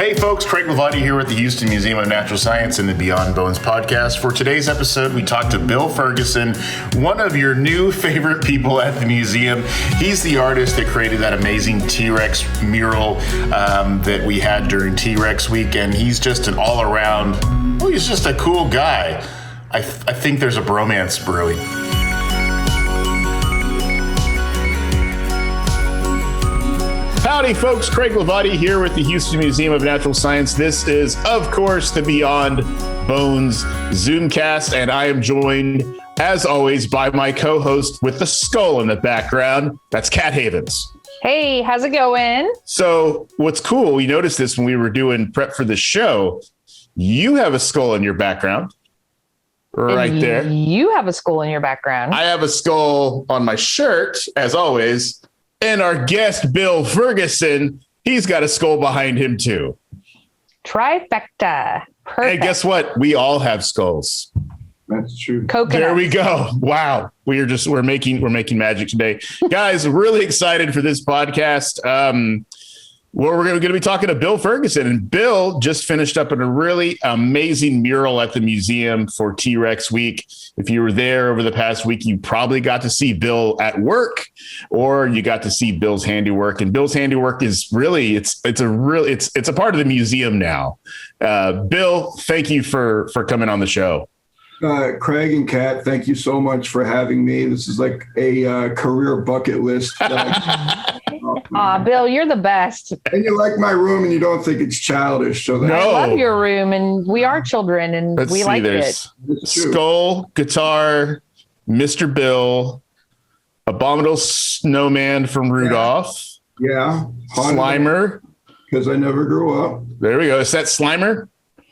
Hey folks, Craig Levati here with the Houston Museum of Natural Science and the Beyond Bones podcast. For today's episode, we talked to Bill Ferguson, one of your new favorite people at the museum. He's the artist that created that amazing TRex mural that we had during TRex week, and he's just an all-around, he's just a cool guy. I think there's a bromance brewing. Howdy, folks. Craig Levati here with the Houston Museum of Natural Science. This is, of course, the Beyond Bones Zoomcast, and I am joined, as always, by my co-host with the skull in the background. That's Kat Havens. Hey, how's it going? So what's cool, we noticed this when we were doing prep for the show, you have a skull in your background. Right there. You have a skull in your background. I have a skull on my shirt, as always. And our guest, Bill Ferguson, he's got a skull behind him, too. Trifecta. Perfect. Hey, guess what? We all have skulls. That's true. Coconuts. There we go. Wow. We're making magic today. Guys, really excited for this podcast. We're going to be talking to Bill Ferguson, and Bill just finished up in a really amazing mural at the museum for TRex week. If you were there over the past week, you probably got to see Bill at work, or you got to see Bill's handiwork. And Bill's handiwork is really, it's a part of the museum now. Bill, thank you for coming on the show. Craig and Kat, thank you so much for having me. This is like a career bucket list. Bill, you're the best. And you like my room and you don't think it's childish. So I love your room, and we are children, and we like it. Skull, guitar, Mr. Bill, Abominable Snowman from Rudolph. Yeah. Slimer. Because I never grew up. There we go. Is that Slimer?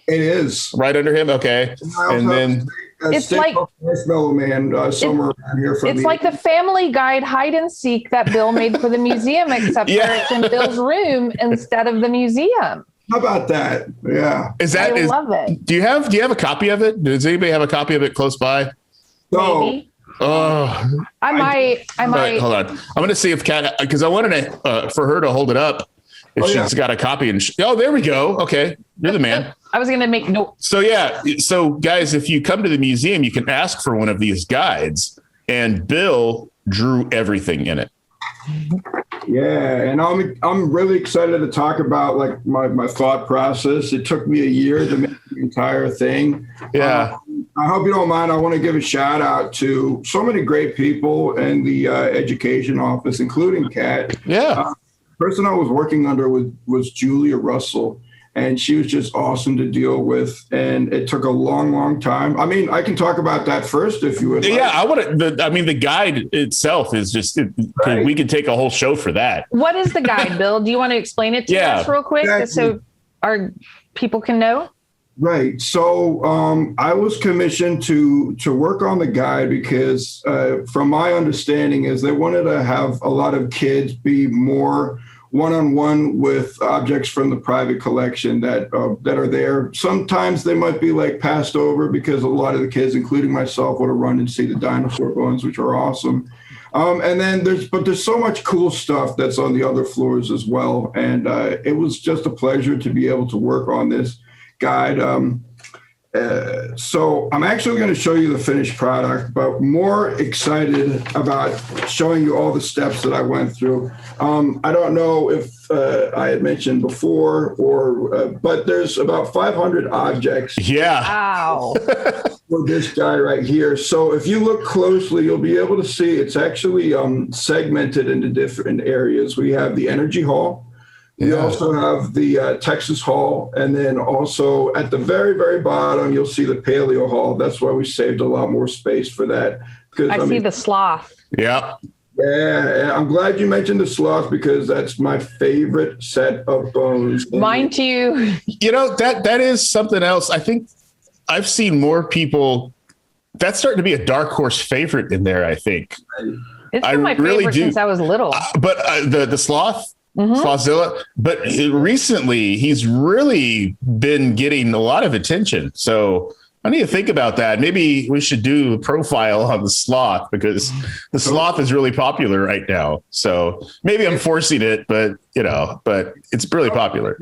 It is. Right under him? Okay. And then... It's like Marshmallow Man somewhere around here. It's like the Family Guide hide and seek that Bill made for the museum, except for it's in Bill's room instead of the museum. How about that? Yeah. I love it. Do you have a copy of it? Does anybody have a copy of it close by? No. Maybe. Oh, I might. Hold on. I'm going to see if Kat, because I wanted to, for her to hold it up. If she's got a copy there we go. Okay. You're the man. I was going to make notes. So guys, if you come to the museum, you can ask for one of these guides, and Bill drew everything in it. Yeah. And I'm really excited to talk about like my thought process. It took me a year to make the entire thing. Yeah. I hope you don't mind. I want to give a shout out to so many great people in the education office, including Kat. Yeah. Person I was working under was Julia Russell, and she was just awesome to deal with. And it took a long, long time. I mean, I can talk about that first if you would. Yeah, I want to. The guide itself is just. Right. We could take a whole show for that. What is the guide, Bill? Do you want to explain it to us real quick, so our people can know? Right. So I was commissioned to work on the guide because from my understanding is they wanted to have a lot of kids be more one-on-one with objects from the private collection that are there. Sometimes they might be like passed over because a lot of the kids, including myself, want to run and see the dinosaur bones, which are awesome. And then there's so much cool stuff that's on the other floors as well. And it was just a pleasure to be able to work on this guide. So I'm actually going to show you the finished product, but more excited about showing you all the steps that I went through. I don't know if I had mentioned before, but there's about 500 objects. Yeah. Wow. For this guy right here. So if you look closely, you'll be able to see it's actually segmented into different areas. We have the Energy Hall. We also have the Texas Hall, and then also at the very, very bottom, you'll see the Paleo Hall. That's why we saved a lot more space for that. I see the sloth. Yeah. Yeah, I'm glad you mentioned the sloth because that's my favorite set of bones. Mine too. You know, that is something else. I think I've seen more people. That's starting to be a dark horse favorite in there, I think. It's been my favorite since I was little. But the sloth. Mm-hmm. Slothzilla, but recently he's really been getting a lot of attention. So I need to think about that. Maybe we should do a profile on the sloth because the sloth is really popular right now. So maybe I'm forcing it, but it's really popular.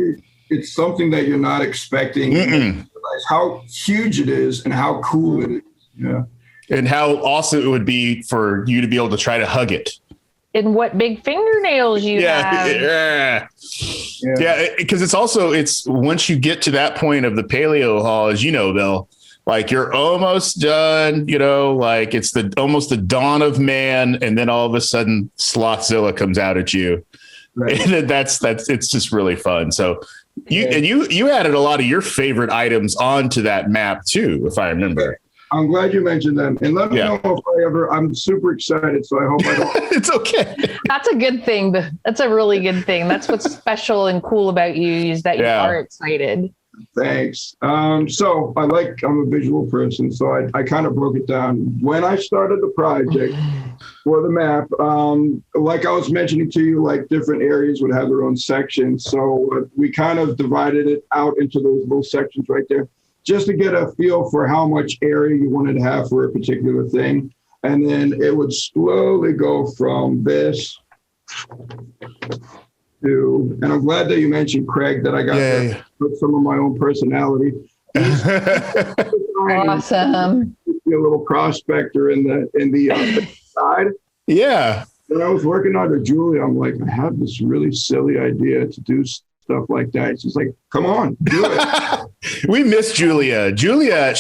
it's something that you're not expecting. You realize how huge it is and how cool it is. Yeah. And how awesome it would be for you to be able to try to hug it. And what big fingernails you have. Yeah. Because it's once you get to that point of the paleo haul, as you know, Bill, like you're almost done, like it's almost the dawn of man. And then all of a sudden Slothzilla comes out at you. Right. And it's just really fun. So you added a lot of your favorite items onto that map too, if I remember. I'm glad you mentioned them. And let me know if I'm super excited. So I hope I don't. It's okay. That's a good thing. That's a really good thing. That's what's special and cool about you is that you are excited. Thanks. So I'm a visual person. So I kind of broke it down. When I started the project for the map, like I was mentioning to you, like different areas would have their own sections. So we kind of divided it out into those little sections right there, just to get a feel for how much area you wanted to have for a particular thing. And then it would slowly go from this to, and I'm glad that you mentioned Craig, that I got to put some of my own personality. Awesome. A little prospector in the side. Yeah. When I was working under Julia, I'm like, I have this really silly idea to do stuff like that. She's like, come on, do it. We miss Julia. Julia,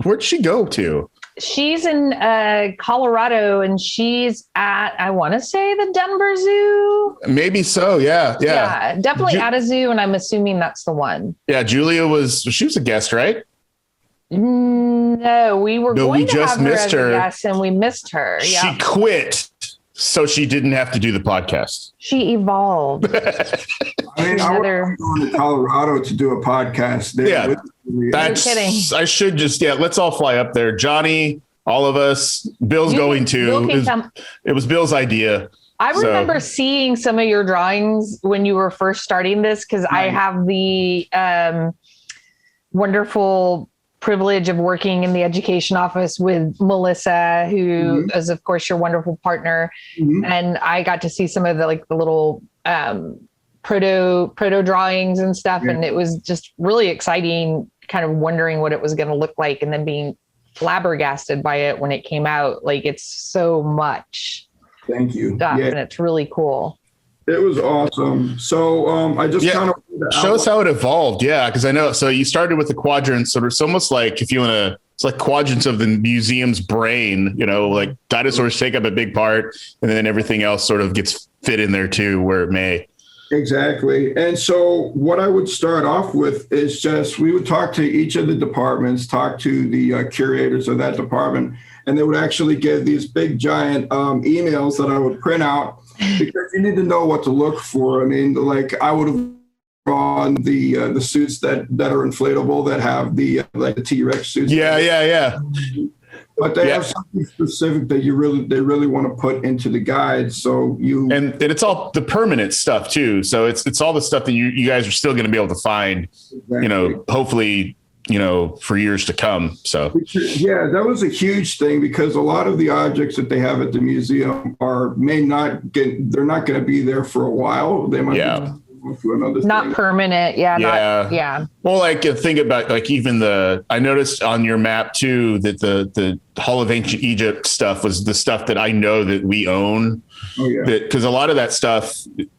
where'd she go to? She's in Colorado, and she's at, I want to say, the Denver Zoo. Maybe so. Yeah, definitely at a zoo, and I'm assuming that's the one. Yeah, Julia was a guest, right? No, we just missed her. Yes, and we missed her. Yeah. She quit so she didn't have to do the podcast. She evolved. I mean, I was going to Colorado to do a podcast there. Yeah, that's kidding. I should just let's all fly up there. Johnny, all of us. Bill's going to. It was Bill's idea. I remember seeing some of your drawings when you were first starting this, because I have the wonderful privilege of working in the education office with Melissa, who is, of course, your wonderful partner. And I got to see some of the little proto drawings and stuff. And it was just really exciting, kind of wondering what it was going to look like, and then being flabbergasted by it when it came out. Like, it's so much. Thank you. Stuff, and it's really cool. It was awesome. So I just kind of show us how it evolved. Yeah, because I know. So you started with the quadrants, so it's almost like it's like quadrants of the museum's brain. Like dinosaurs take up a big part, and then everything else sort of gets fit in there too, where it may. Exactly. And so what I would start off with is just, we would talk to each of the departments, talk to the curators of that department, and they would actually give these big giant emails that I would print out, because you need to know what to look for. I mean, like I would have drawn the suits that are inflatable, that have the TRex suits. Yeah. But they have something specific that they really want to put into the guide. So and it's all the permanent stuff too. So it's all the stuff that you guys are still going to be able to find, hopefully, for years to come. So yeah, that was a huge thing, because a lot of the objects that they have at the museum they're not going to be there for a while. They might be to another not thing. Permanent. Yeah. Well, think about even I noticed on your map too that the Hall of Ancient Egypt stuff was the stuff that I know that we own. Oh yeah. Because a lot of that stuff,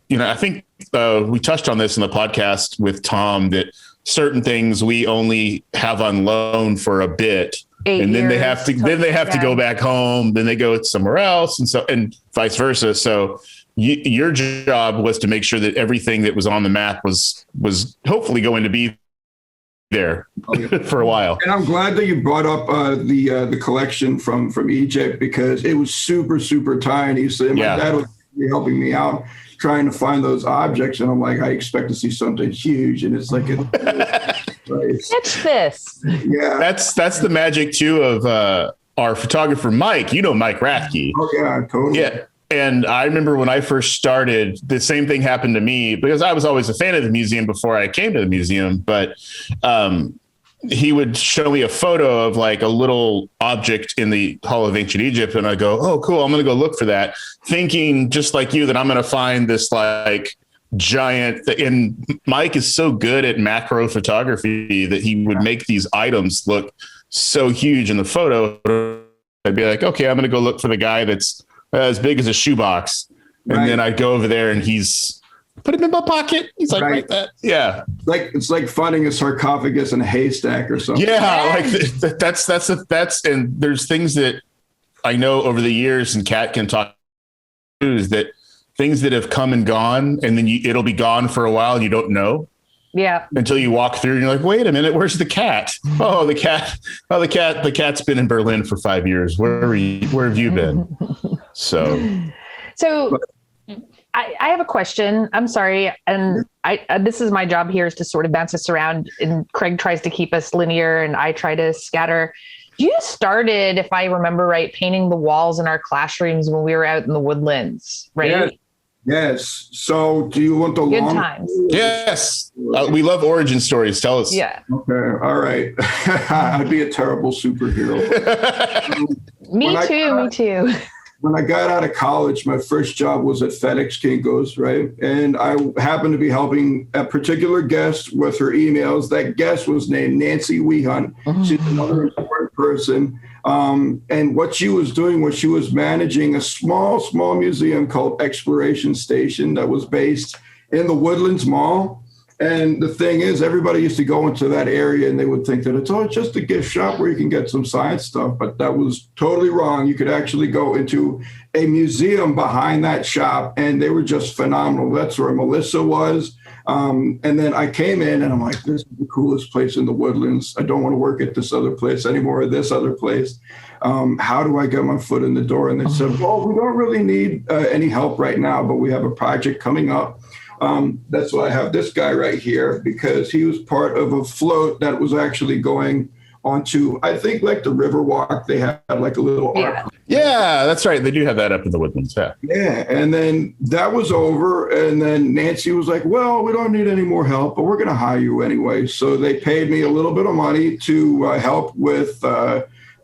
I think we touched on this in the podcast with Tom, that certain things we only have on loan for a bit. 8 and then years, they have to go back home, then they go somewhere else, and vice versa. So your job was to make sure that everything that was on the map was hopefully going to be there for a while. And I'm glad that you brought up the collection from Egypt, because it was super, super tiny. So my dad was helping me out trying to find those objects, and I'm like, I expect to see something huge, and it's like catch this. Yeah, that's the magic too of our photographer Mike. Mike Rathke. Oh yeah, totally. Yeah. And I remember when I first started, the same thing happened to me, because I was always a fan of the museum before I came to the museum. But he would show me a photo of a little object in the Hall of Ancient Egypt. And I go, oh, cool. I'm going to go look for that, thinking just like you, that I'm going to find this giant, and Mike is so good at macro photography that he would make these items look so huge in the photo. I'd be like, okay, I'm going to go look for the guy that's as big as a shoebox. And then I'd go over there and he's put him in my pocket. He's like, right that. Yeah. It's like finding a sarcophagus in a haystack or something. Yeah. Like that's, and there's things that I know over the years, and Kat can talk to, is that things that have come and gone, and then it'll be gone for a while and you don't know. Yeah. Until you walk through and you're like, wait a minute, where's the cat? Oh, the cat's been in Berlin for 5 years. Where have you been? So I have a question. I'm sorry. And this is my job here, is to sort of bounce us around, and Craig tries to keep us linear and I try to scatter. You started, if I remember right, painting the walls in our classrooms when we were out in the woodlands, right? Yes. So do you want the good long times? Yes. We love origin stories. Tell us. Yeah. Okay. All right. I'd be a terrible superhero. Me too. When I got out of college, my first job was at FedEx Kinko's, right? And I happened to be helping a particular guest with her emails. That guest was named Nancy Wehunt. She's another important person. And what she was doing was she was managing a small museum called Exploration Station that was based in the Woodlands Mall. And the thing is, everybody used to go into that area and they would think that it's just a gift shop where you can get some science stuff. But that was totally wrong. You could actually go into a museum behind that shop, and they were just phenomenal. That's where Melissa was. And then I came in and I'm like, this is the coolest place in the Woodlands. I don't want to work at this other place anymore, or this other place. How do I get my foot in the door? And they said, well, we don't really need any help right now, but we have a project coming up. That's why I have this guy right here, because he was part of a float that was actually going onto, I think, like the Riverwalk. They had like a little art. Yeah, that's right. They do have that up in the Woodlands. Yeah. And then that was over. And then Nancy was like, well, we don't need any more help, but we're going to hire you anyway. So they paid me a little bit of money to help with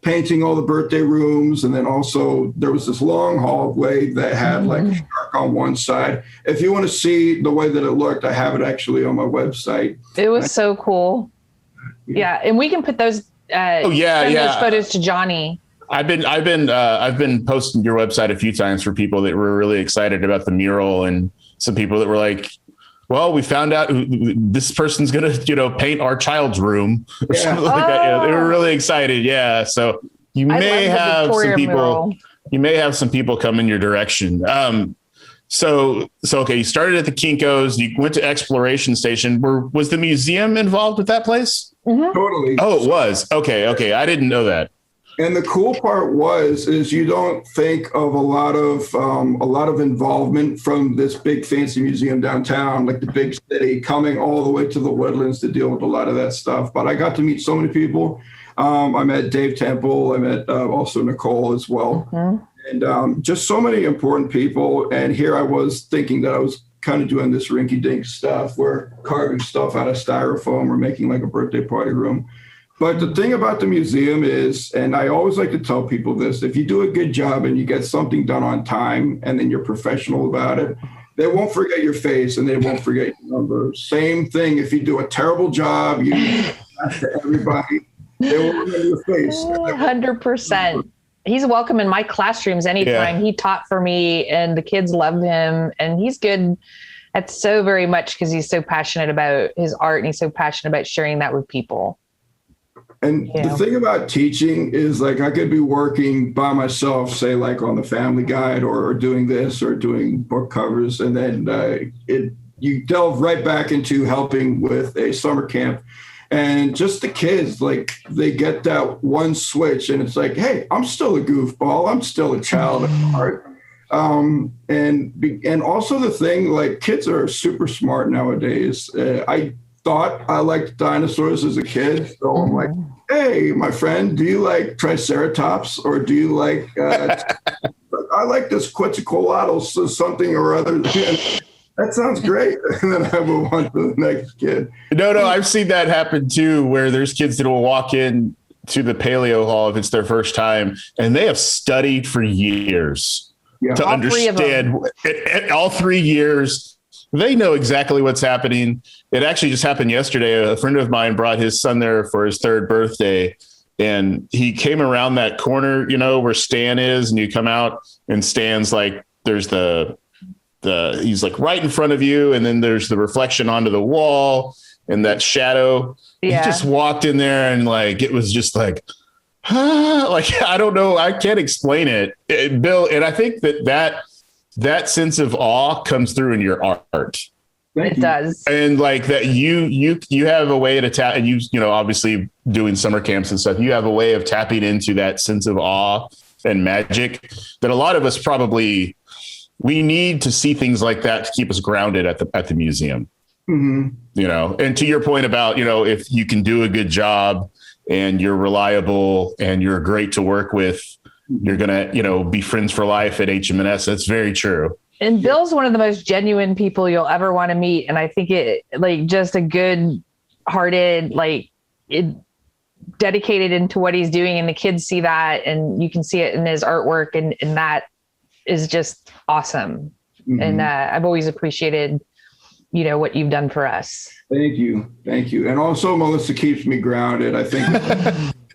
painting all the birthday rooms. And then also there was this long hallway that had like a shark on one side. If you want to see the way that it looked, I have it actually on my website. It was so cool. Yeah. And we can put those, those photos to Johnny. I've been posting your website a few times for people that were really excited about the mural, and some people that were like, well, we found out this person's going to, paint our child's room or something like that. Yeah, they were really excited. Yeah. So you may have some people, mural. You may have some people come in your direction. So, okay. You started at the Kinko's, you went to Exploration Station. Was the museum involved with that place? Mm-hmm. Totally. Oh, it was. Okay. I didn't know that. And the cool part is you don't think of a lot of involvement from this big fancy museum downtown, like the big city, coming all the way to the Woodlands to deal with a lot of that stuff. But I got to meet so many people. I met Dave Temple. I met also Nicole as well. Mm-hmm. And just so many important people. And here I was thinking that I was kind of doing this rinky-dink stuff. We're carving stuff out of styrofoam or making like a birthday party room. But the thing about the museum is, and I always like to tell people this, if you do a good job and you get something done on time and then you're professional about it, they won't forget your face and they won't forget your number. Same thing, if you do a terrible job, you to everybody, they will remember your face. 100%. He's welcome in my classrooms anytime. Yeah. He taught for me and the kids love him, and he's good at so very much because he's so passionate about his art and he's so passionate about sharing that with people. And the thing about teaching is, like, I could be working by myself, say like on the Family Guide or doing this or doing book covers. And then you delve right back into helping with a summer camp. And just the kids, like, they get that one switch and it's like, hey, I'm still a goofball. I'm still a child at heart. And also the thing, like, kids are super smart nowadays. I thought I liked dinosaurs as a kid. So I'm like, hey, my friend, do you like Triceratops or do you like, I like this Quetzalcoatlus or something or other. That sounds great. And then I move on to the next kid. No, I've seen that happen too, where there's kids that will walk in to the Paleo Hall if it's their first time, and they have studied for years to understand all 3 years. They know exactly what's happening. It actually just happened yesterday. A friend of mine brought his son there for his 3rd birthday, and he came around that corner, where Stan is, and you come out and Stan's like, there's he's like right in front of you. And then there's the reflection onto the wall and that shadow. Yeah. He just walked in there and like, it was just like, like, I don't know. I can't explain it, Bill. And I think that sense of awe comes through in your art. It does. And like that you have a way to tap, and obviously doing summer camps and stuff, you have a way of tapping into that sense of awe and magic that a lot of us probably, we need to see things like that to keep us grounded at the museum. Mm-hmm. And to your point about, if you can do a good job and you're reliable and you're great to work with, you're going to, be friends for life at HMNS. That's very true. And Bill's one of the most genuine people you'll ever want to meet. And I think just a good hearted, dedicated into what he's doing, and the kids see that, and you can see it in his artwork, and that is just awesome. Mm-hmm. And I've always appreciated, what you've done for us. Thank you. And also Melissa keeps me grounded. I think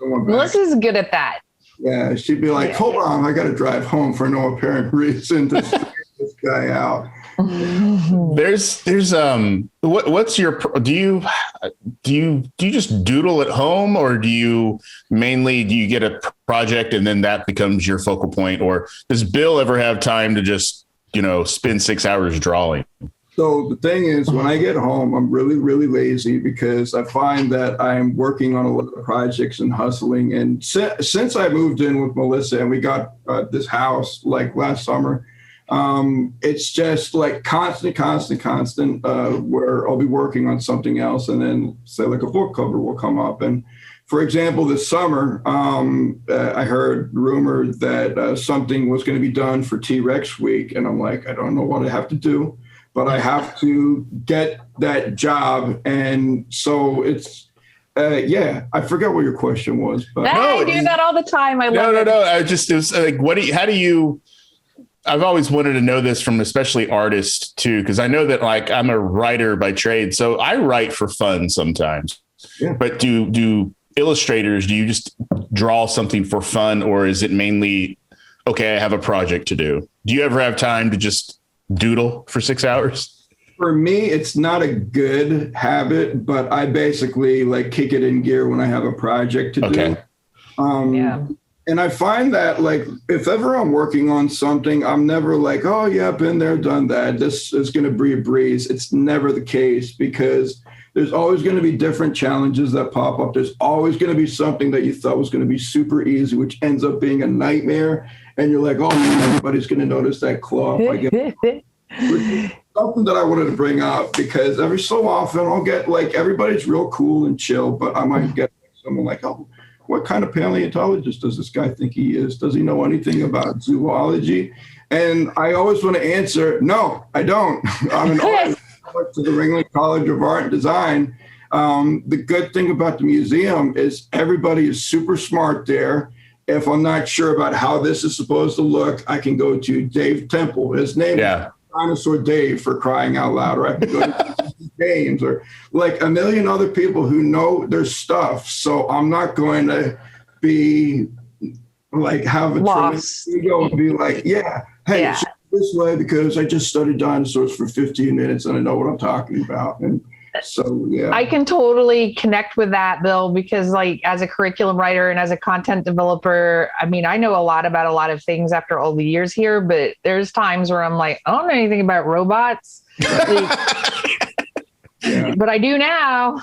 Melissa's good at that. Yeah, she'd be like, hold on, I got to drive home for no apparent reason to straighten this guy out. There's what's your, do you just doodle at home, or do you get a project and then that becomes your focal point, or does Bill ever have time to just, spend 6 hours drawing? So the thing is, when I get home, I'm really, really lazy because I find that I'm working on a lot of projects and hustling. And since I moved in with Melissa and we got this house like last summer, it's just like constant, where I'll be working on something else, and then say like a book cover will come up. And for example, this summer, I heard rumor that something was going to be done for TRex Week. And I'm like, I don't know what I have to do, but I have to get that job. And so it's, I forgot what your question was. But I do that all the time. I love it. No. It was like, I've always wanted to know this from especially artists too, because I know that like I'm a writer by trade. So I write for fun sometimes. Yeah. But do illustrators, do you just draw something for fun, or is it mainly, okay, I have a project to do? Do you ever have time to just doodle for 6 hours? For me, it's not a good habit, but I basically like kick it in gear when I have a project to do. Yeah. And I find that like, if ever I'm working on something, I'm never like, oh yeah, been there, done that. This is going to be a breeze. It's never the case, because there's always going to be different challenges that pop up. There's always going to be something that you thought was going to be super easy, which ends up being a nightmare. And you're like, oh, everybody's going to notice that cloth. Something that I wanted to bring up, because every so often I'll get like, everybody's real cool and chill, but I might get someone like, oh, what kind of paleontologist does this guy think he is? Does he know anything about zoology? And I always want to answer, no, I don't. I'm an artist. I went to the Ringling College of Art and Design. The good thing about the museum is everybody is super smart there. If I'm not sure about how this is supposed to look, I can go to Dave Temple. His name is Dinosaur Dave, for crying out loud. Or I can go to James, or like a million other people who know their stuff. So I'm not going to be like, have a tremendous ego and be like, hey, it's this way because I just studied dinosaurs for 15 minutes and I know what I'm talking about. And so, I can totally connect with that, Bill, because like as a curriculum writer and as a content developer, I mean, I know a lot about a lot of things after all the years here, but there's times where I'm like, I don't know anything about robots, but I do now.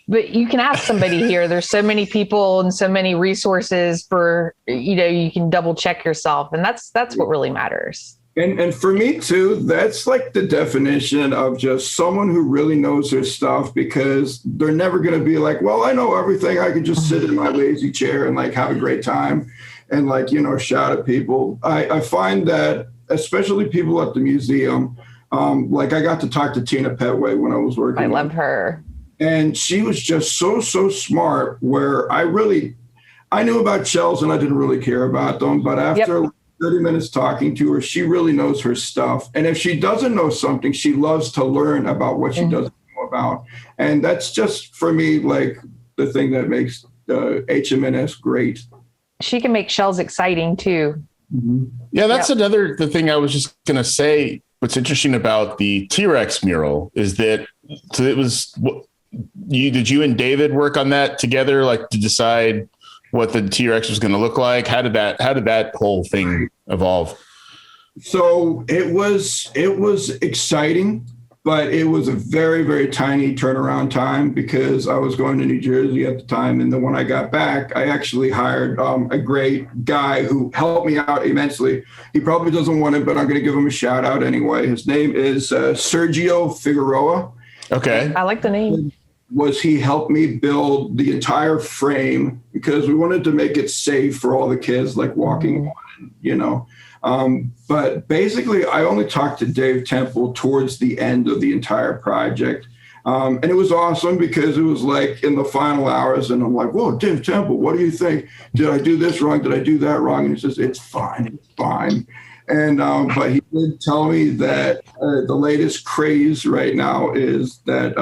But you can ask somebody here. There's so many people and so many resources for, you can double check yourself. And that's what really matters. And for me too, that's like the definition of just someone who really knows their stuff, because they're never going to be like, well, I know everything. I can just sit in my lazy chair and like have a great time and like, shout at people. I find that especially people at the museum, like I got to talk to Tina Petway when I was working. I love her. And she was just so smart, where I knew about shells and I didn't really care about them. But after 30 minutes talking to her. She really knows her stuff. And if she doesn't know something, she loves to learn about what she doesn't know about. And that's just, for me, like the thing that makes HMNS great. She can make shells exciting too. Mm-hmm. Yeah, that's the thing I was just going to say. What's interesting about the TRex mural is that did you and David work on that together, like to decide what the TRex was going to look like? How did that whole thing evolve? So it was exciting, but it was a very, very tiny turnaround time because I was going to New Jersey at the time. And then when I got back, I actually hired a great guy who helped me out immensely. He probably doesn't want it, but I'm going to give him a shout out anyway. His name is Sergio Figueroa. Okay. I like the name. He helped me build the entire frame because we wanted to make it safe for all the kids, like walking on, you know. But basically, I only talked to Dave Temple towards the end of the entire project. And it was awesome because it was like in the final hours and I'm like, whoa, Dave Temple, what do you think? Did I do this wrong? Did I do that wrong? And he says, it's fine. And, but he did tell me that the latest craze right now is that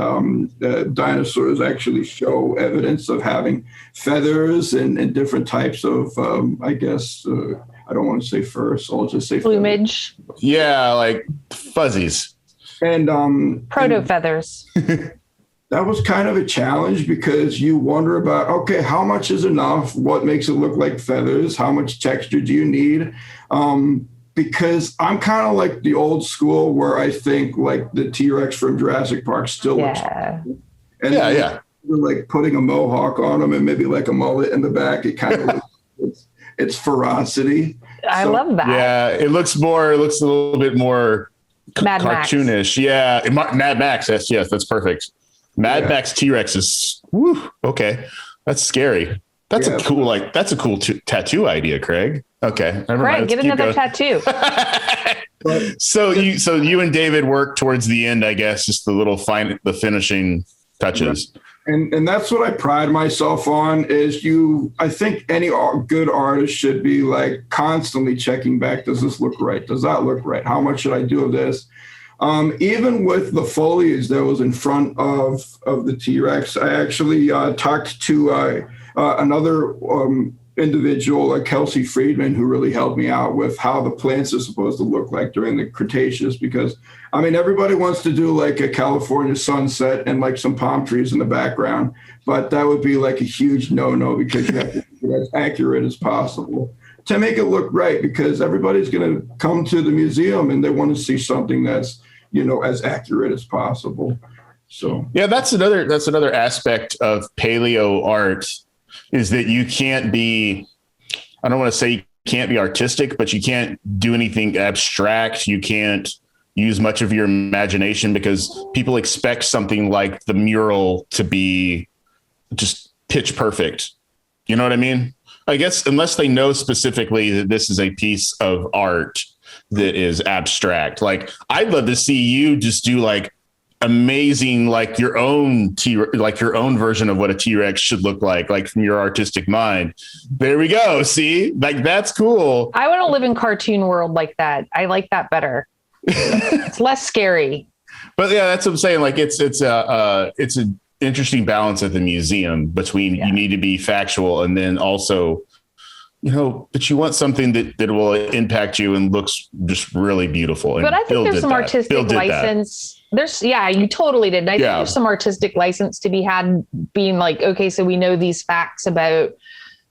dinosaurs actually show evidence of having feathers and different types of, I guess, I don't want to say fur, so I'll just say plumage. Feathers. Yeah, like fuzzies. And proto feathers. That was kind of a challenge because you wonder about, okay, how much is enough? What makes it look like feathers? How much texture do you need? Because I'm kind of like the old school where I think like the T-Rex from Jurassic Park still looks cool. And like putting a mohawk on them and maybe like a mullet in the back, it kind of looks, it's ferocity. I love that. Yeah, it looks a little bit more Mad cartoonish. Max. Yeah, Mad Max. Yes, that's perfect. Mad Max T-Rex is okay. That's scary. That's a cool tattoo idea, Craig. Okay, never mind. Get another tattoo. So you and David worked towards the end, I guess, just the finishing touches. And that's what I pride myself on is I think any good artist should be like constantly checking back. Does this look right? Does that look right? How much should I do of this? Even with the foliage that was in front of the T-Rex, I actually talked to another individual, like Kelsey Friedman, who really helped me out with how the plants are supposed to look like during the Cretaceous. Because, I mean, everybody wants to do like a California sunset and like some palm trees in the background, but that would be like a huge no-no because you have to be as accurate as possible to make it look right, because everybody's going to come to the museum and they want to see something that's, you know, as accurate as possible. So, yeah, that's another aspect of paleo art is that you can't be, I don't want to say you can't be artistic, but you can't do anything abstract. You can't use much of your imagination because people expect something like the mural to be just pitch perfect. You know what I mean? I guess unless they know specifically that this is a piece of art that is abstract. Like I'd love to see you just do like amazing, like your own version of what a T-Rex should look like from your artistic mind. There we go. See, like that's cool. I want to live in cartoon world like that. I like that better. It's less scary. But yeah, that's what I'm saying. Like it's an interesting balance at the museum between you need to be factual and then also, you know, but you want something that will impact you and looks just really beautiful. And but I think there's some artistic license. You totally did. I think there's some artistic license to be had being like, okay, so we know these facts about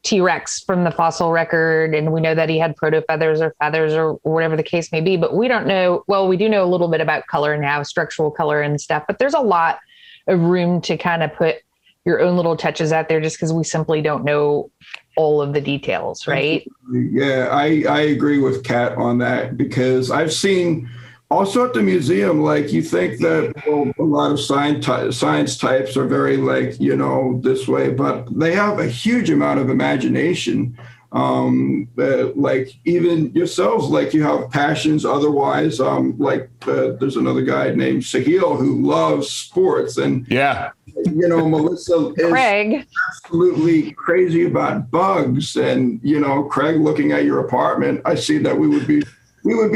T-Rex from the fossil record, and we know that he had proto feathers or feathers or whatever the case may be, but we don't know. Well, we do know a little bit about color now, structural color and stuff, but there's a lot of room to kind of put your own little touches out there just because we simply don't know all of the details, right? Yeah, I agree with Kat on that because I've seen also at the museum, like you think that a lot of science types are very like, you know, this way, but they have a huge amount of imagination. like even yourselves, like you have passions otherwise. There's another guy named Sahil who loves sports, and Yeah. Melissa is Craig. absolutely crazy about bugs. And Craig, looking at your apartment, I see that we would be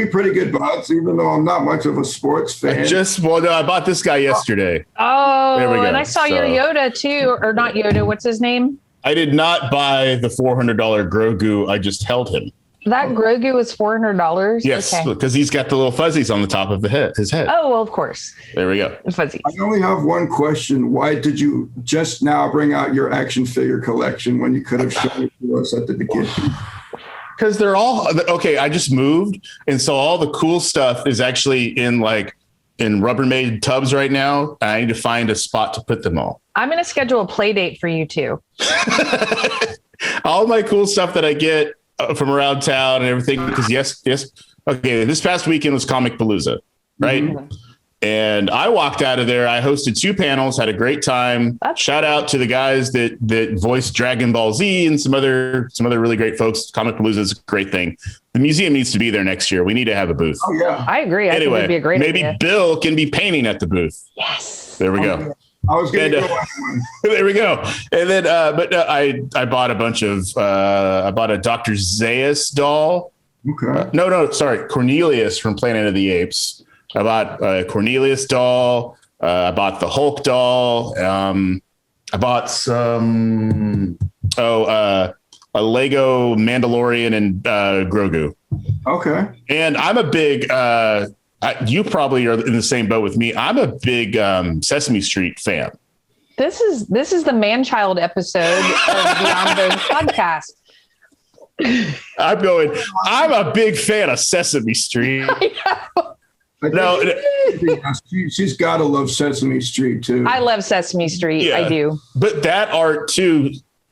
pretty good buds, even though I'm not much of a sports fan. I bought this guy yesterday. Oh, There we go. and I saw your Yoda too, or not Yoda. What's his name? I did not buy the $400 Grogu. I just held him. That Grogu was $400. Yes, Okay. because he's got the little fuzzies on the top of his head. Oh, well, of course. There we go. Fuzzies. I only have one question. Why did you just now bring out your action figure collection when you could have shown it to us at the beginning? Because they're all okay. I just moved, and so all the cool stuff is actually in Rubbermaid tubs right now. I need to find a spot to put them all. I'm going to schedule a play date for you too. All my cool stuff that I get from around town and everything. Because yes. Okay, this past weekend was Comic Palooza, right? Mm-hmm. And I walked out of there. I hosted 2 panels, had a great time. Shout out to the guys that voiced Dragon Ball Z and some other really great folks. Comic Palooza is a great thing. The museum needs to be there next year. We need to have a booth. Oh yeah, I agree. I think it'd be a great maybe idea. Bill can be painting at the booth. Yes. There we go. I was going to go there we go. And then, I bought a bunch of. I bought a Dr. Zaius doll. Okay. Sorry, Cornelius from Planet of the Apes. I bought a Cornelius doll. I bought the Hulk doll. I bought some. A Lego Mandalorian and Grogu. Okay. And I'm a big. You probably are in the same boat with me. I'm a big Sesame Street fan. This is the Manchild episode of Beyond the podcast. I'm a big fan of Sesame Street. No, she's got to love Sesame Street too. I love Sesame Street. Yeah, I do. But that art too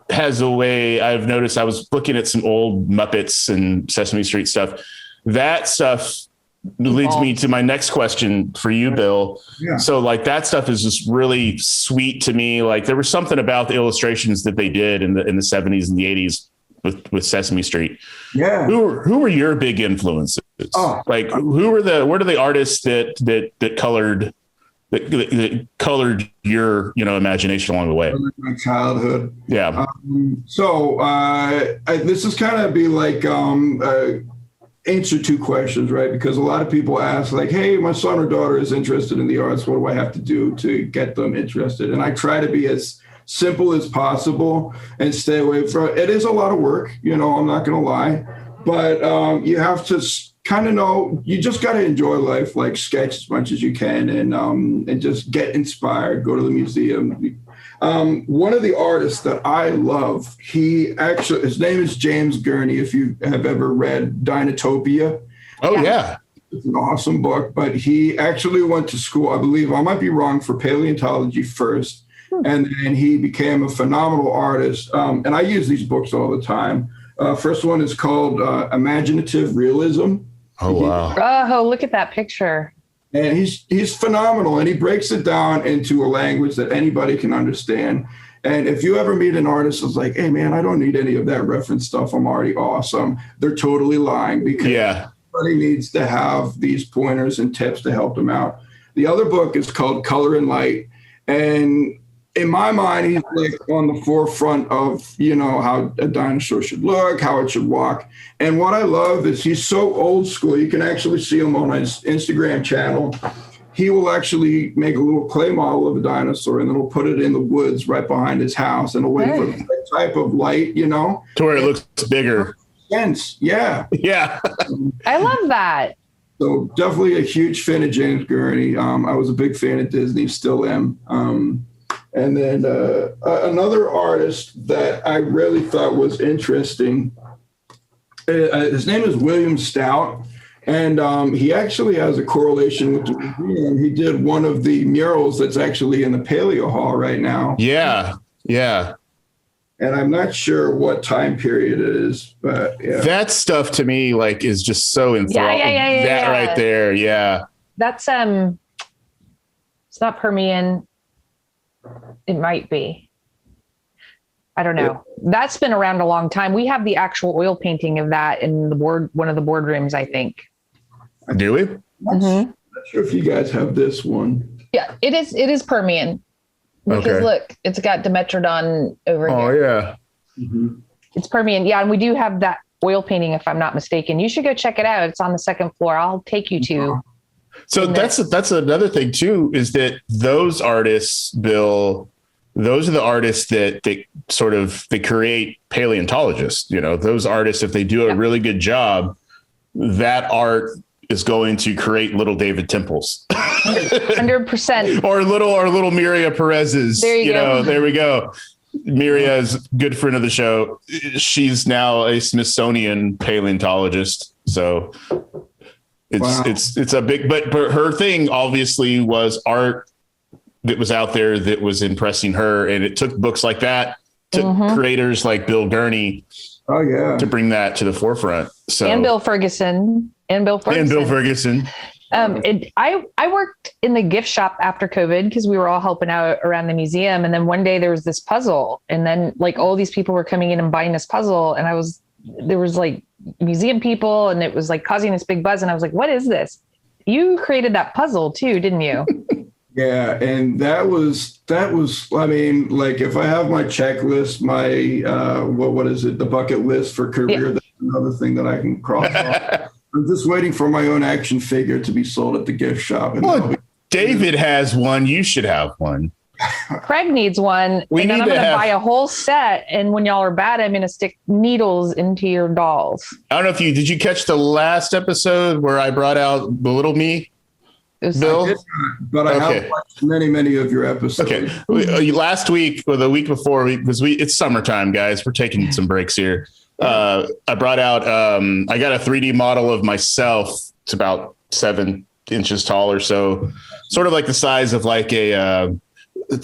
has a way. I've noticed. I was looking at some old Muppets and Sesame Street stuff. That stuff leads me to my next question for you, Bill. Yeah. So like that stuff is just really sweet to me. Like there was something about the illustrations that they did in the 70s and the 80s with Sesame Street. Yeah. Who were your big influences? Like who were the artists that colored your imagination along the way? My childhood. Yeah. This is kind of be like answer 2 questions, right? Because a lot of people ask like, hey, my son or daughter is interested in the arts. What do I have to do to get them interested? And I try to be as simple as possible and stay away from it. Is a lot of work, I'm not going to lie, but you have to kind of know, you just got to enjoy life, like sketch as much as you can and just get inspired, go to the museum. One of the artists that I love, his name is James Gurney. If you have ever read Dinotopia. Oh yeah. It's an awesome book, but he actually went to school, I believe, I might be wrong, for paleontology first. And then he became a phenomenal artist. And I use these books all the time. First one is called Imaginative Realism. Oh, wow. Oh, look at that picture. And he's phenomenal. And he breaks it down into a language that anybody can understand. And if you ever meet an artist that's like, hey, man, I don't need any of that reference stuff. I'm already awesome. They're totally lying because everybody needs to have these pointers and tips to help them out. The other book is called Color and Light. And in my mind, he's like on the forefront of, how a dinosaur should look, how it should walk. And what I love is he's so old school. You can actually see him on his Instagram channel. He will actually make a little clay model of a dinosaur and then he'll put it in the woods right behind his house and he'll wait for the type of light, to where it looks bigger. Sense. Yeah. Yeah. I love that. So definitely a huge fan of James Gurney. I was a big fan of Disney, still am. And then another artist that I really thought was interesting, his name is William Stout, and he actually has a correlation with the museum. He did one of the murals that's actually in the Paleo Hall right now. Yeah, yeah. And I'm not sure what time period it is, but yeah. That stuff to me is just so enthralling. Yeah. That right there, yeah. That's it's not Permian. It might be. I don't know. That's been around a long time. We have the actual oil painting of that in one of the boardrooms, I think. Do we? Not sure if you guys have this one. Yeah, it is Permian. Because look, it's got Dimetrodon over here. Oh yeah. Mm-hmm. It's Permian. Yeah, and we do have that oil painting, if I'm not mistaken. You should go check it out. It's on the second floor. I'll take you to. So that's another thing too, is that those artists, Bill, those are the artists that they create paleontologists. Those artists, if they do a really good job, that art is going to create little David Temples. 100%. or little Miria Perez's. There you go. There we go. Miria is a good friend of the show. She's now a Smithsonian paleontologist. So it's a big, but her thing obviously was art that was out there that was impressing her. And it took books like that to creators like Bill Gurney. Oh yeah. To bring that to the forefront. So and Bill Ferguson. I worked in the gift shop after COVID because we were all helping out around the museum. And then one day there was this puzzle, and then like all these people were coming in and buying this puzzle. And there was like museum people, and it was like causing this big buzz. And I was like, what is this? You created that puzzle too, didn't you? Yeah. And that was, I mean, like if I have my checklist, my, what is it? The bucket list for career. Yeah. That's another thing that I can cross off. I'm just waiting for my own action figure to be sold at the gift shop. And David has one. You should have one. Craig needs one. I'm going to buy a whole set. And when y'all are bad, I'm going to stick needles into your dolls. I don't know did you catch the last episode where I brought out the little me? Bill? But I have watched many of your episodes. Okay. Last week or the week before, because it's summertime, guys. We're taking some breaks here. I brought out, I got a 3D model of myself. It's about 7 inches tall or so, sort of like the size of like to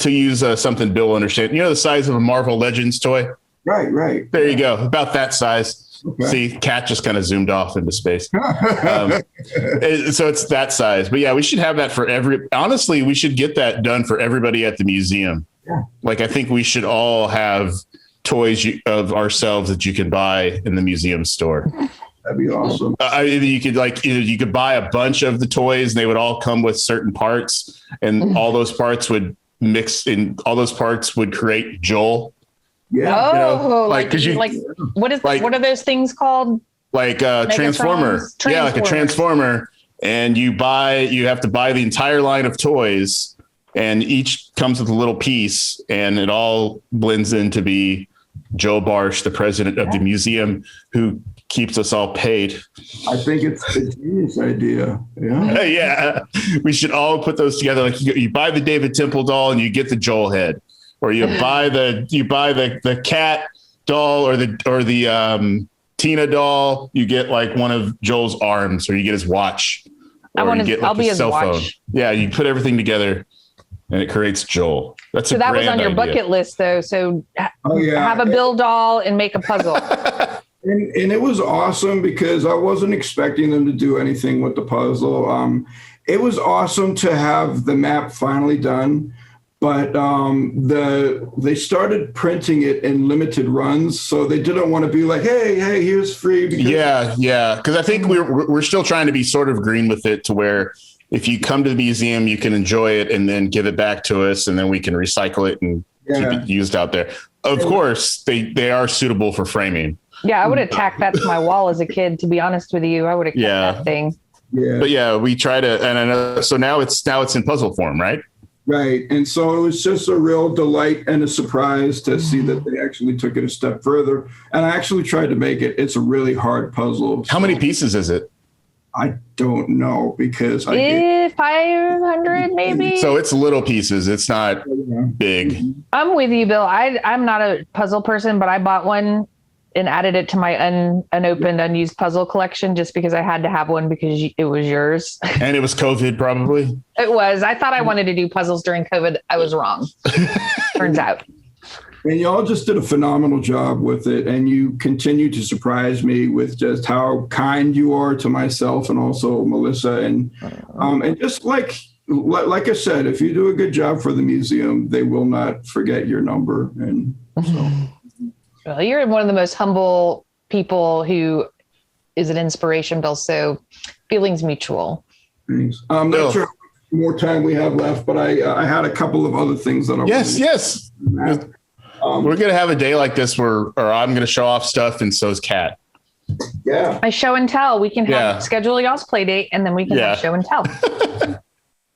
use something Bill will understand, the size of a Marvel Legends toy. Right. There you go. About that size. Okay. See, Cat just kind of zoomed off into space. So it's that size, but yeah, we should have that for honestly, we should get that done for everybody at the museum. Yeah. Like, I think we should all have toys of ourselves that you can buy in the museum store. That'd be awesome. You could buy a bunch of the toys and they would all come with certain parts, and all those parts would mix in. All those parts would create Joel. Yeah. What are those things called? Like a transformer. Yeah, like a transformer. And you have to buy the entire line of toys, and each comes with a little piece, and it all blends in to be Joe Barsh, the president of the museum, who keeps us all paid. I think it's a genius idea. Yeah. Yeah. We should all put those together. Like you buy the David Temple doll and you get the Joel head, or you buy the cat doll or the Tina doll. You get like one of Joel's arms, or you get his watch. I'll be his watch. Yeah. You put everything together and it creates Joel. That was on your bucket list though. So have a Bill doll and make a puzzle. And it was awesome because I wasn't expecting them to do anything with the puzzle. It was awesome to have the map finally done, but they started printing it in limited runs, so they didn't want to be like, hey, here's free. Because I think we're still trying to be sort of green with it, to where if you come to the museum, you can enjoy it and then give it back to us, and then we can recycle it and keep it used out there. Of course, they are suitable for framing. Yeah, I would have tacked that to my wall as a kid, to be honest with you. I would have kept that thing. Yeah. But yeah, we try to, and I know, so now it's in puzzle form, right? Right. And so it was just a real delight and a surprise to see that they actually took it a step further. And I actually tried to make it. It's a really hard puzzle. How many pieces is it? I don't know, because 500 maybe. So it's little pieces. It's not big. I'm with you, Bill. I'm not a puzzle person, but I bought one and added it to my unopened, unused puzzle collection just because I had to have one because it was yours. And it was COVID, probably. It was. I thought I wanted to do puzzles during COVID. I was wrong. Turns out. And y'all just did a phenomenal job with it. And you continue to surprise me with just how kind you are to myself and also Melissa. And just like I said, if you do a good job for the museum, they will not forget your number. And so Well, you're one of the most humble people who is an inspiration, Bill. So feelings mutual. Thanks. I'm not sure how much more time we have left, but I had a couple of other things that I Yes. We're going to have a day like this or I'm going to show off stuff and so's Kat. Yeah. I show and tell. We can schedule y'all's play date and then we can have show and tell.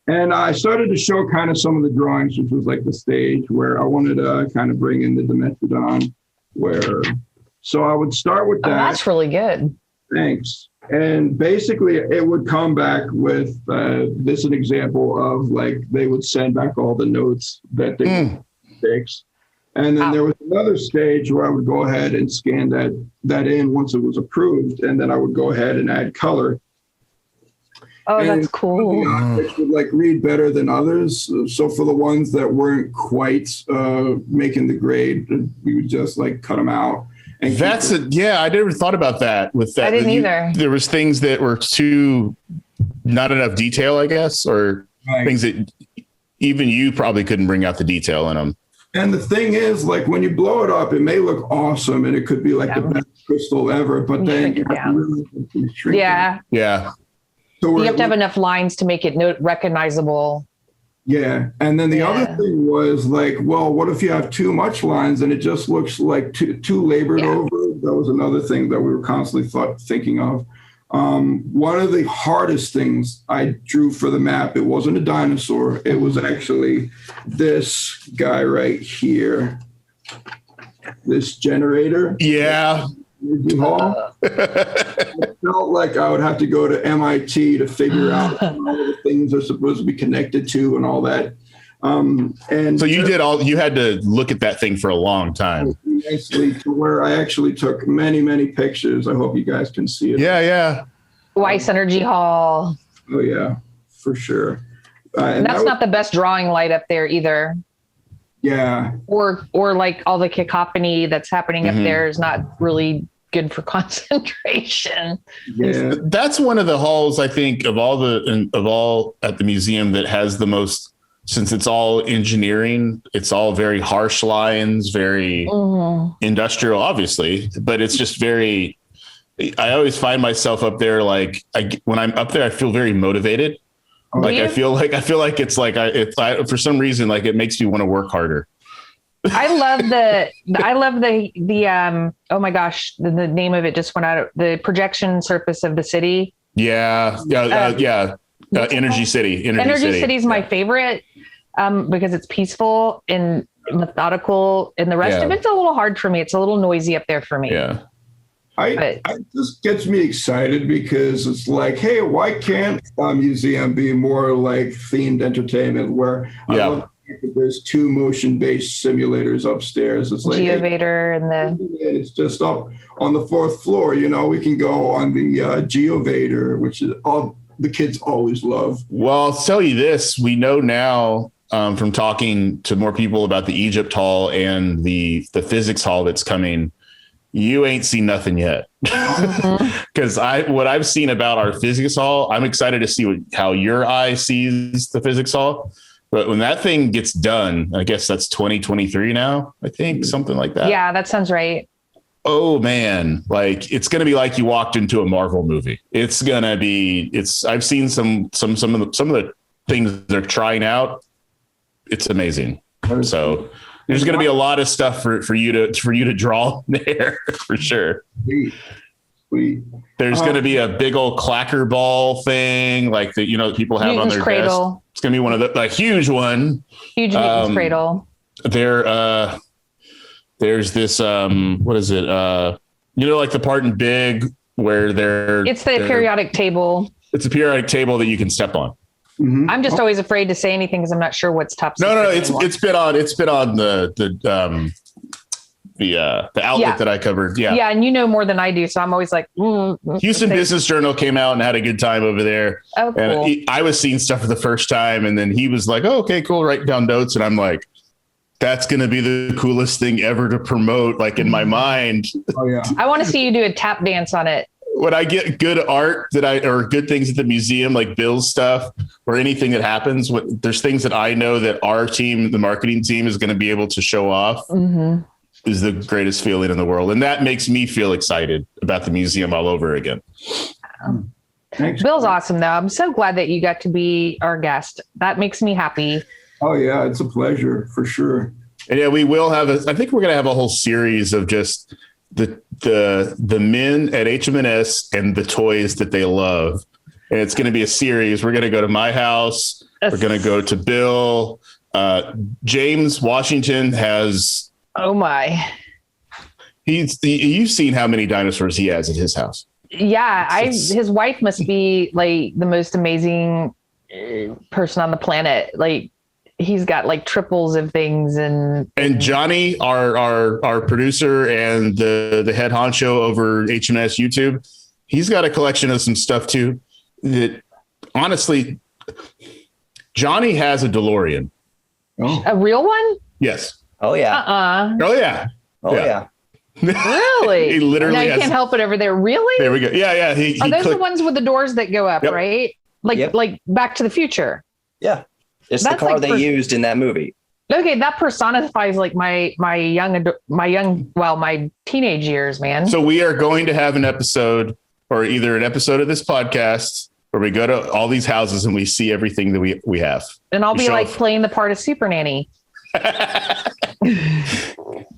And I started to show kind of some of the drawings, which was like the stage where I wanted to kind of bring in the Dimetrodon so I would start with that. Oh, that's really good. Thanks. And basically it would come back with this is an example of like they would send back all the notes that they fix. And then there was another stage where I would go ahead and scan that in once it was approved, and then I would go ahead and add color. Oh, and that's cool. Which would like read better than others. So for the ones that weren't quite making the grade, we would just like cut them out. And I never thought about that with that. I didn't either. There was things that were not enough detail, I guess, or things that even you probably couldn't bring out the detail in them. And the thing is, like when you blow it up, it may look awesome and it could be like the best crystal ever, but then you have to shrink it. Yeah. So you have to have enough lines to make it recognizable. Yeah. And then the other thing was like, well, what if you have too much lines and it just looks like too labored over? That was another thing that we were constantly thinking of. One of the hardest things I drew for the map, it wasn't a dinosaur. It was actually this guy right here. This generator. Yeah. I felt like I would have to go to MIT to figure out what all the things are supposed to be connected to and all that. And so you had to look at that thing for a long time. Nicely to where I actually took many, many pictures. I hope you guys can see it. Yeah. Weiss Energy Hall. Oh yeah, for sure. And that's not the best drawing light up there either. Yeah. Or like all the cacophony that's happening up there is not really good for concentration. Yeah. That's one of the halls, I think, of all at the museum that has the most, since it's all engineering, it's all very harsh lines, very industrial, obviously, but it's just very, I always find myself up there. Like when I'm up there, I feel very motivated. Like I feel like it's like for some reason, like it makes me want to work harder. I love the oh my gosh, the name of it just went out. The projection surface of the city. Energy City. Energy City is my favorite because it's peaceful and methodical, and the rest of it's a little hard for me. It's a little noisy up there for me. Yeah. It just gets me excited because it's like, hey, why can't a museum be more like themed entertainment where there's 2 motion-based simulators upstairs. It's like GeoVader and it's just up on the 4th floor. You know, we can go on the GeoVader, which is all the kids always love. Well, I'll tell you this: we know now from talking to more people about the Egypt Hall and the physics hall that's coming. You ain't seen nothing yet. Because what I've seen about our physics hall, I'm excited to see how your eye sees the physics hall. But when that thing gets done, I guess that's 2023 now, I think, something like that. Yeah, that sounds right. Oh man, like it's going to be like you walked into a Marvel movie. It's going to be, I've seen some of the things they're trying out. It's amazing. So there's going to be a lot of stuff for you to draw there for sure. Sweet. There's going to be a big old clacker ball thing like that, people have on their cradle. Desk. It's going to be one of a huge one. Huge Newton's cradle. There's this, what is it? Like the part in Big where it's the periodic table. It's a periodic table that you can step on. Mm-hmm. I'm just always afraid to say anything because I'm not sure what's top secret. No, it's been on the outlet that I covered. Yeah. Yeah. And more than I do. So I'm always like, Houston Business Journal came out and had a good time over there. Oh, cool. And I was seeing stuff for the first time. And then he was like, oh, okay, cool. Writing down notes. And I'm like, that's going to be the coolest thing ever to promote. Like in my mind. Oh yeah. I want to see you do a tap dance on it. When I get good art or good things at the museum, like Bill's stuff or anything that happens, there's things that I know that our team, the marketing team, is going to be able to show off. Mm-hmm. is the greatest feeling in the world. And that makes me feel excited about the museum all over again. Thanks. Bill's awesome, though. I'm so glad that you got to be our guest. That makes me happy. Oh yeah, it's a pleasure for sure. And yeah, we will have I think we're going to have a whole series of just the men at HM&S and the toys that they love. And it's going to be a series. We're going to go to my house. We're going to go to Bill. James Washington has. Oh my. You've seen how many dinosaurs he has at his house. Yeah, his wife must be like the most amazing person on the planet. Like he's got like triples of things, and Johnny, our producer and the head honcho over HMS YouTube, he's got a collection of some stuff too. That honestly, Johnny has a DeLorean. Oh. A real one? Yes. Oh yeah. Oh yeah. Oh yeah. Really? He literally now you can't help it over there. Really? There we go. Yeah. Are those the ones with the doors that go up, Yep. right? Like Back to the Future. Yeah. It's That's the car like they used in that movie. Okay, that personifies like my teenage years, man. So we are going to have an episode, or either an episode of this podcast, where we go to all these houses and we see everything that we have. And I'll be like off. playing the part of Super Nanny.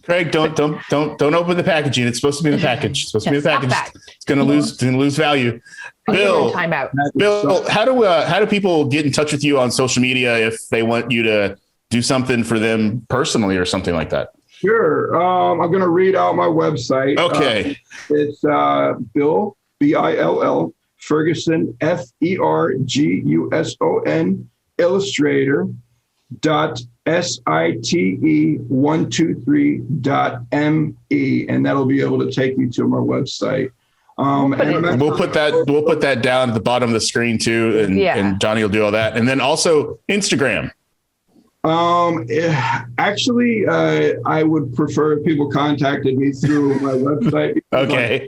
Craig, don't open the packaging. It's supposed to be in the package. It's supposed to be in the package. That. It's going to lose value. Bill, how do people get in touch with you on social media if they want you to do something for them personally or something like that? Sure. I'm going to read out my website. Okay. It's Bill, Bill, Ferguson, Ferguson, illustrator .site123.me, and that'll be able to take you to my website. We'll put that down at the bottom of the screen too, and Johnny will do all that, and then also Instagram. Actually, I would prefer if people contacted me through my website. Okay.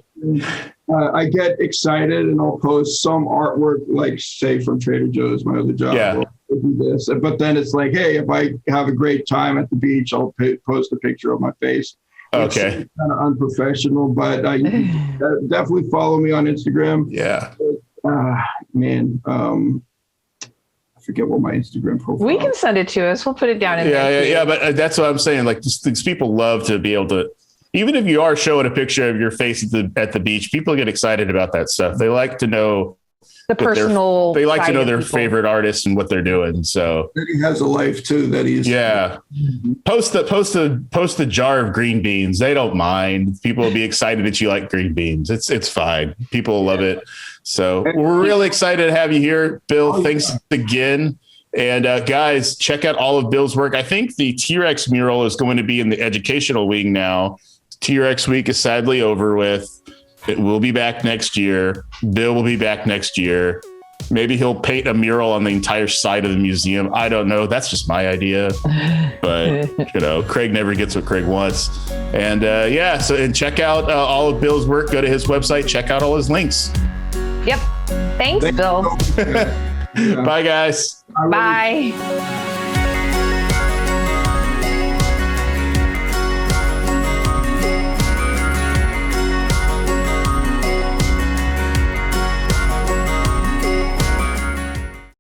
I get excited and I'll post some artwork, like say from Trader Joe's, my other job. Yeah. I'll do this, but then it's like, hey, if I have a great time at the beach, I'll post a picture of my face. Okay. It's kind of unprofessional, but you can definitely follow me on Instagram. Yeah. I forget what my Instagram profile. We can send it to us. We'll put it down in there. Yeah. But that's what I'm saying. Like these people love to be able to, even if you are showing a picture of your face at the beach, people get excited about that stuff. They like to know the personal. They like to know their people. favorite artists and what they're doing. So he has a life too. That he's post the jar of green beans. They don't mind. People will be excited that you like green beans. It's fine. People love it. So we're really excited to have you here, Bill. Thanks again. And guys, check out all of Bill's work. I think the TRex mural is going to be in the educational wing now. TRex week is sadly over with. It will be back next year. Bill will be back next year. Maybe he'll paint a mural on the entire side of the museum. I don't know. That's just my idea. But, Craig never gets what Craig wants. And and check out all of Bill's work. Go to his website. Check out all his links. Yep. Thanks, Bill. Bye, guys. Bye.